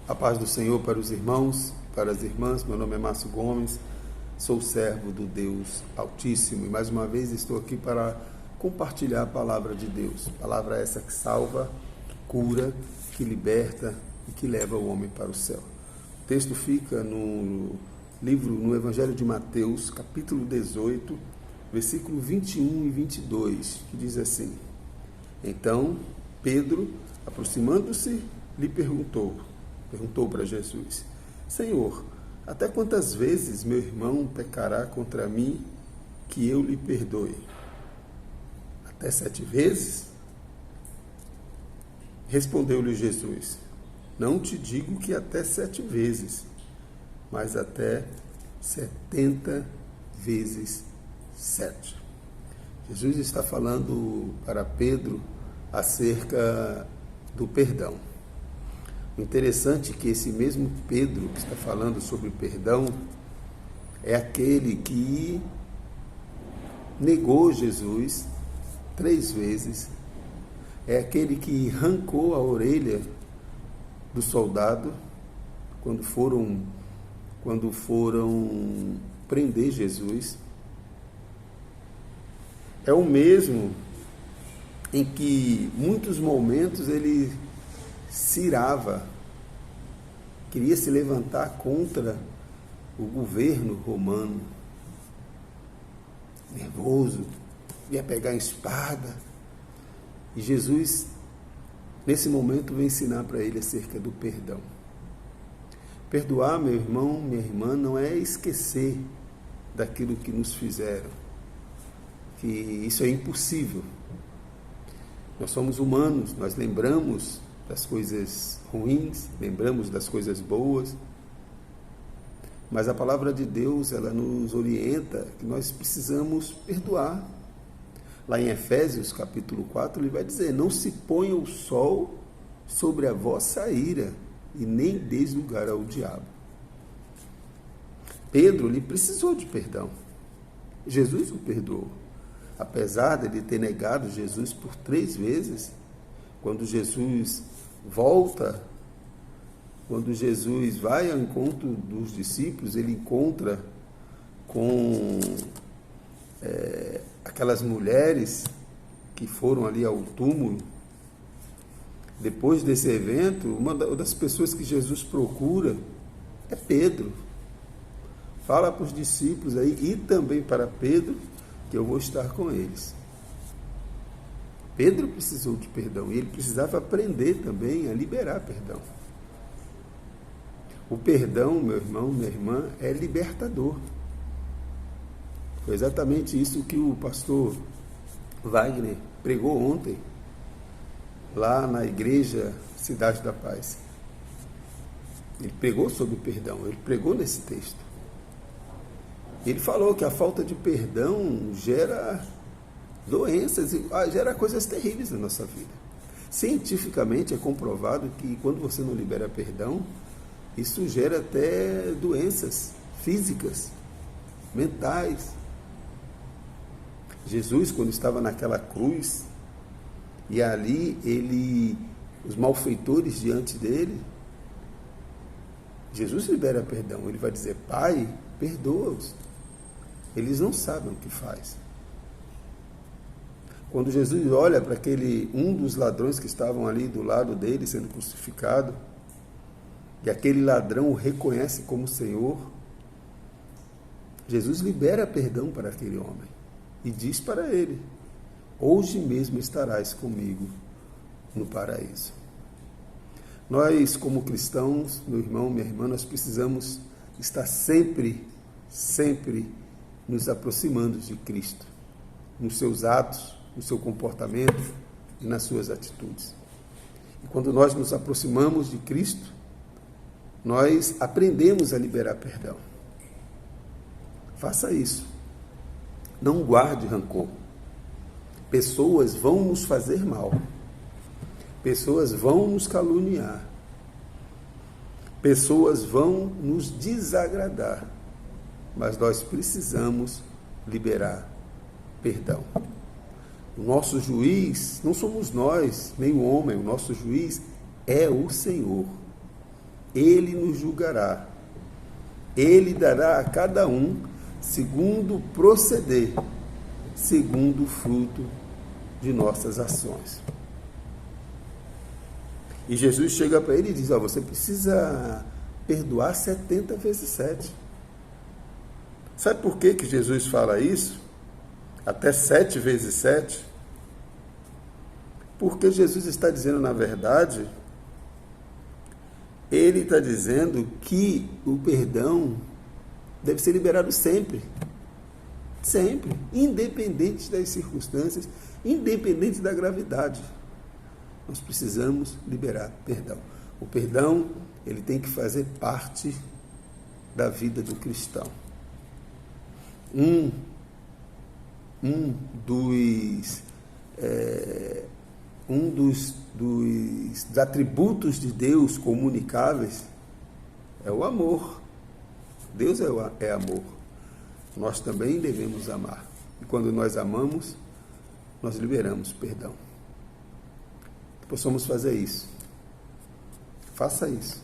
A paz do Senhor para os irmãos, para as irmãs. Meu nome é Márcio Gomes, sou servo do Deus Altíssimo e mais uma vez estou aqui para compartilhar a palavra de Deus. Palavra essa que salva, que cura, que liberta e que leva o homem para o céu. O texto fica no Evangelho de Mateus, capítulo 18, versículo 21 e 22, que diz assim: Então Pedro, aproximando-se, lhe perguntou para Jesus: Senhor, até quantas vezes meu irmão pecará contra mim que eu lhe perdoe? Até 7 vezes? Respondeu-lhe Jesus: Não te digo que até 7 vezes, mas até 70 vezes 7. Jesus está falando para Pedro acerca do perdão. O interessante é que esse mesmo Pedro que está falando sobre perdão é aquele que negou Jesus 3 vezes, é aquele que arrancou a orelha do soldado quando foram prender Jesus. É o mesmo em que muitos momentos ele se irava, queria se levantar contra o governo romano, nervoso, ia pegar a espada. E Jesus, nesse momento, vai ensinar para ele acerca do perdão. Perdoar, meu irmão, minha irmã, não é esquecer daquilo que nos fizeram, que isso é impossível. Nós somos humanos, nós lembramos das coisas ruins, lembramos das coisas boas, mas a palavra de Deus, ela nos orienta que nós precisamos perdoar. Lá em Efésios, capítulo 4, ele vai dizer: Não se ponha o sol sobre a vossa ira, e nem deis lugar ao diabo. Pedro, ele precisou de perdão. Jesus o perdoou. Apesar de ele ter negado Jesus por 3 vezes, quando Jesus volta, quando Jesus vai ao encontro dos discípulos, ele encontra com aquelas mulheres que foram ali ao túmulo. Depois desse evento, uma das pessoas que Jesus procura é Pedro. Fala para os discípulos aí e também para Pedro que eu vou estar com eles. Pedro precisou de perdão e ele precisava aprender também a liberar perdão. O perdão, meu irmão, minha irmã, é libertador. Foi exatamente isso que o pastor Wagner pregou ontem, lá na igreja Cidade da Paz. Ele pregou sobre o perdão, ele pregou nesse texto. Ele falou que a falta de perdão gera doenças, gera coisas terríveis na nossa vida. Cientificamente é comprovado que quando você não libera perdão, isso gera até doenças físicas, mentais. Jesus, quando estava naquela cruz, e ali os malfeitores diante dele, Jesus libera perdão. Ele vai dizer: Pai, perdoa-os, eles não sabem o que faz. Quando Jesus olha para um dos ladrões que estavam ali do lado dele, sendo crucificado, e aquele ladrão o reconhece como Senhor, Jesus libera perdão para aquele homem e diz para ele: Hoje mesmo estarás comigo no paraíso. Nós, como cristãos, meu irmão, minha irmã, nós precisamos estar sempre nos aproximando de Cristo, nos seus atos, no seu comportamento e nas suas atitudes. E quando nós nos aproximamos de Cristo, nós aprendemos a liberar perdão. Faça isso. Não guarde rancor. Pessoas vão nos fazer mal. Pessoas vão nos caluniar. Pessoas vão nos desagradar. Mas nós precisamos liberar perdão. O nosso juiz não somos nós, nem o homem. O nosso juiz é o Senhor. Ele nos julgará. Ele dará a cada um segundo o proceder, segundo o fruto de nossas ações. E Jesus chega para ele e diz, você precisa perdoar 70 vezes 7. Sabe por que Jesus fala isso? Até 7 vezes 7? Porque Jesus está dizendo, na verdade, ele está dizendo que o perdão deve ser liberado sempre. Sempre. Independente das circunstâncias, independente da gravidade. Nós precisamos liberar perdão. O perdão, ele tem que fazer parte da vida do cristão. Um dos atributos de Deus comunicáveis é o amor. Deus é amor. Nós também devemos amar. E quando nós amamos, nós liberamos perdão. Possamos fazer isso. Faça isso.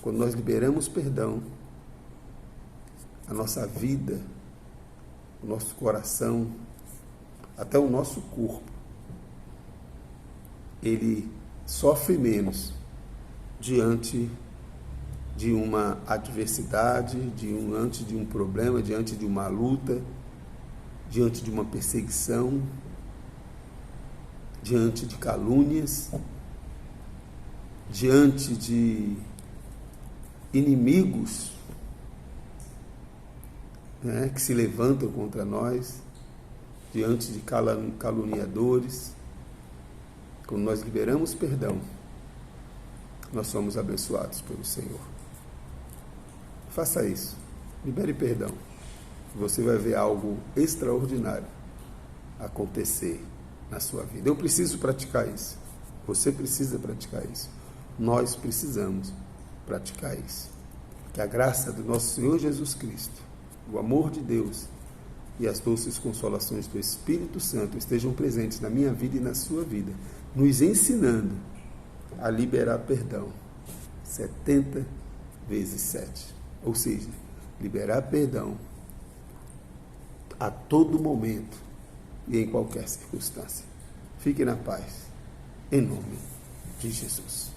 Quando nós liberamos perdão, a nossa vida, o nosso coração, até o nosso corpo, ele sofre menos diante de uma adversidade, diante de um problema, diante de uma luta, diante de uma perseguição, diante de calúnias, diante de inimigos, que se levantam contra nós, diante de caluniadores. Quando nós liberamos perdão, nós somos abençoados pelo Senhor. Faça isso. Libere perdão. Você vai ver algo extraordinário acontecer na sua vida. Eu preciso praticar isso. Você precisa praticar isso. Nós precisamos praticar isso. Que a graça do nosso Senhor Jesus Cristo, o amor de Deus e as doces consolações do Espírito Santo estejam presentes na minha vida e na sua vida, nos ensinando a liberar perdão 70 vezes 7. Ou seja, liberar perdão a todo momento e em qualquer circunstância. Fique na paz, em nome de Jesus.